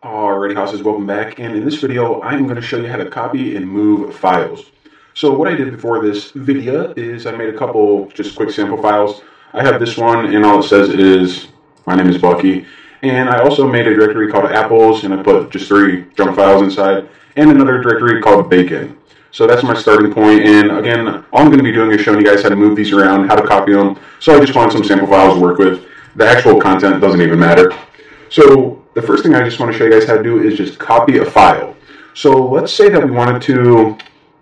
Alrighty, houses, welcome back. And in this video, I'm going to show you how to copy and move files. So what I did before this video is I made a couple just quick sample files. I have this one, and all it says is, my name is Bucky. And I also made a directory called apples, and I put just 3 junk files inside, and another directory called bacon. So that's my starting point. And again, all I'm going to be doing is showing you guys how to move these around, how to copy them. So I just wanted some sample files to work with. The actual content doesn't even matter. So the first thing I just want to show you guys how to do is just copy a file. So let's say that we wanted to,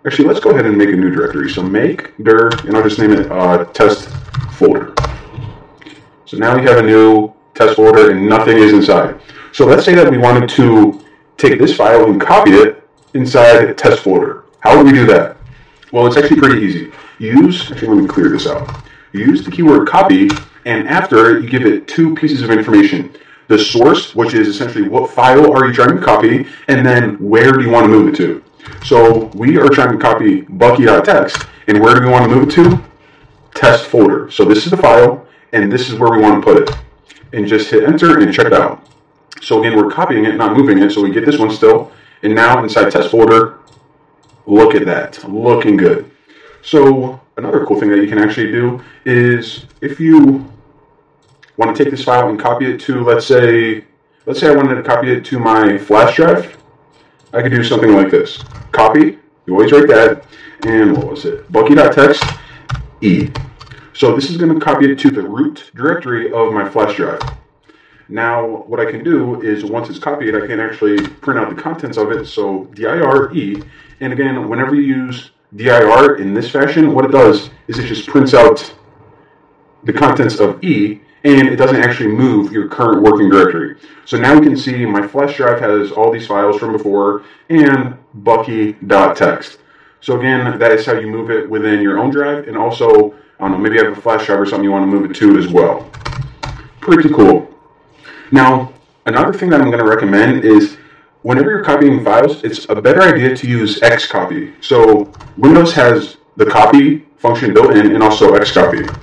actually let's go ahead and make a new directory. So make dir, and I'll just name it test folder. So now we have a new test folder and nothing is inside. So let's say that we wanted to take this file and copy it inside test folder. How would we do that? Well, it's actually pretty easy. Actually let me clear this out. Use the keyword copy, and after you give it 2 pieces of information. The source, which is essentially what file are you trying to copy, and then where do you want to move it to. So we are trying to copy Bucky.txt, and where do we want to move it to? Test folder. So this is the file, and this is where we want to put it. And just hit enter and check it out. So again, we're copying it, not moving it, so we get this one still. And now inside test folder, look at that, looking good. So another cool thing that you can actually do is if you want to take this file and copy it to, let's say I wanted to copy it to my flash drive, I could do something like this. Copy, you always write that, and what was it? Bucky.txt E. So this is going to copy it to the root directory of my flash drive. Now, what I can do is once it's copied, I can actually print out the contents of it, so dir E, and again, whenever you use dir in this fashion, what it does is it just prints out the contents of E, and it doesn't actually move your current working directory. So now we can see my flash drive has all these files from before and Bucky.txt. So again, that is how you move it within your own drive, and also, I don't know, maybe you have a flash drive or something you want to move it to as well. Pretty cool. Now, another thing that I'm going to recommend is whenever you're copying files, it's a better idea to use Xcopy. So Windows has the copy function built in and also Xcopy.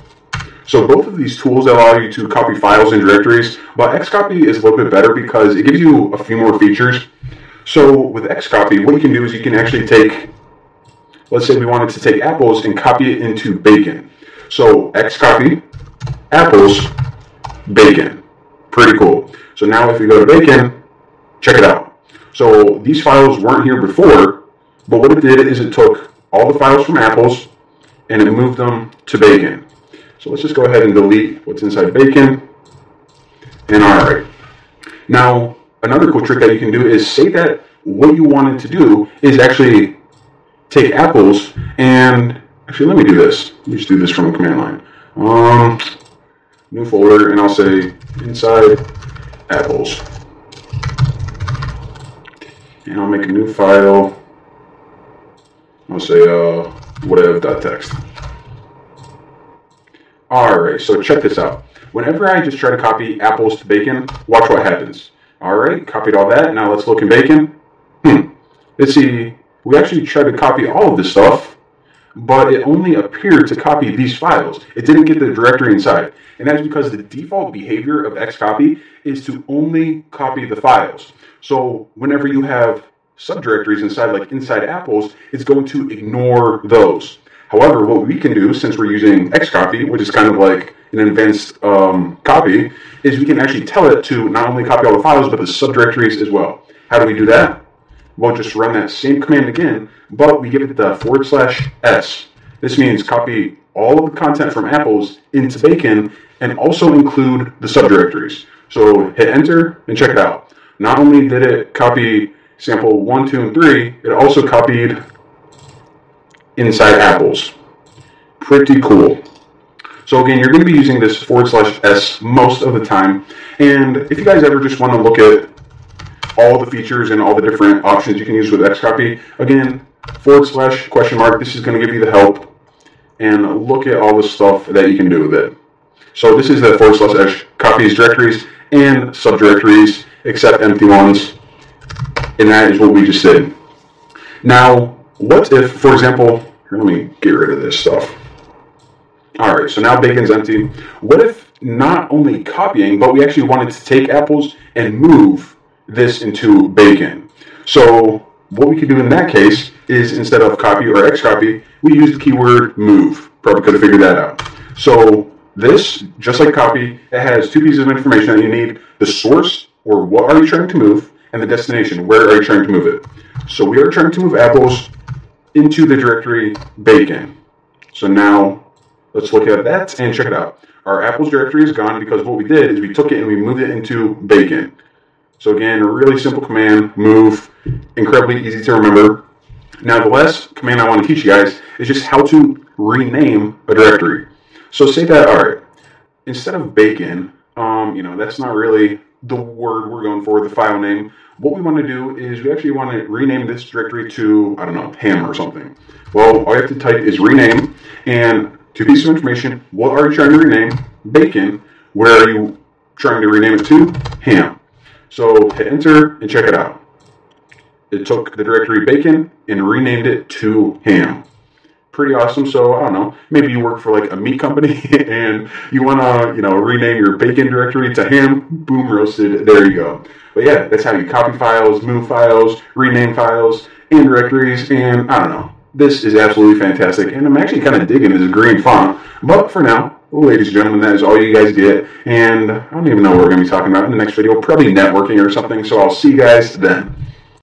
So both of these tools allow you to copy files and directories, but Xcopy is a little bit better because it gives you a few more features. So with Xcopy, what you can do is you can actually take, let's say we wanted to take apples and copy it into bacon. So Xcopy, apples, bacon. Pretty cool. So now if we go to bacon, check it out. So these files weren't here before, but what it did is it took all the files from apples and it moved them to bacon. So let's just go ahead and delete what's inside bacon. And alright. Now, another cool trick that you can do is say that what you wanted to do is actually take apples and, actually let me do this. Let me just do this from a command line. New folder, and I'll say inside apples. And I'll make a new file. I'll say whatever.txt. Alright, so check this out. Whenever I just try to copy apples to bacon, watch what happens. Alright, copied all that. Now let's look in bacon. Let's see, we actually tried to copy all of this stuff, but it only appeared to copy these files. It didn't get the directory inside. And that's because the default behavior of Xcopy is to only copy the files. So whenever you have subdirectories inside, like inside apples, it's going to ignore those. However, what we can do, since we're using Xcopy, which is kind of like an advanced copy, is we can actually tell it to not only copy all the files, but the subdirectories as well. How do we do that? We'll just run that same command again, but we give it the /s. This means copy all of the content from apples into bacon and also include the subdirectories. So hit enter and check it out. Not only did it copy sample 1, 2, and 3, it also copied inside apples. Pretty cool. So again, you're going to be using this /s most of the time. And if you guys ever just want to look at all the features and all the different options you can use with Xcopy, again, /? This is going to give you the help. And look at all the stuff that you can do with it. So this is the /s copies directories and subdirectories, except empty ones. And that is what we just did. Now, what if, for example, here, let me get rid of this stuff. Alright, so now bacon's empty. What if not only copying, but we actually wanted to take apples and move this into bacon. So what we could do in that case is instead of copy or xcopy, we use the keyword move. Probably could have figured that out. So this, just like copy, it has two pieces of information that you need: the source, or what are you trying to move, and the destination, where are you trying to move it. So we are trying to move apples into the directory bacon. So now let's look at that and check it out. Our apples directory is gone because what we did is we took it and we moved it into bacon. So again, a really simple command, move, incredibly easy to remember. Now the last command I want to teach you guys is just how to rename a directory. So say that, all right, instead of bacon, that's not really the word we're going for, the file name. What we want to do is we actually want to rename this directory to, I don't know, ham or something. Well, all you have to type is rename, and two pieces of information: what are you trying to rename? Bacon. Where are you trying to rename it to? Ham. So hit enter and check it out. It took the directory bacon and renamed it to ham. Pretty awesome. So I don't know, maybe you work for like a meat company and you want to, rename your bacon directory to ham. Boom, roasted. There you go. But yeah, that's how you copy files, move files, rename files and directories. And I don't know, this is absolutely fantastic. And I'm actually kind of digging this green font. But for now, ladies and gentlemen, that is all you guys get. And I don't even know what we're going to be talking about in the next video. Probably networking or something. So I'll see you guys then.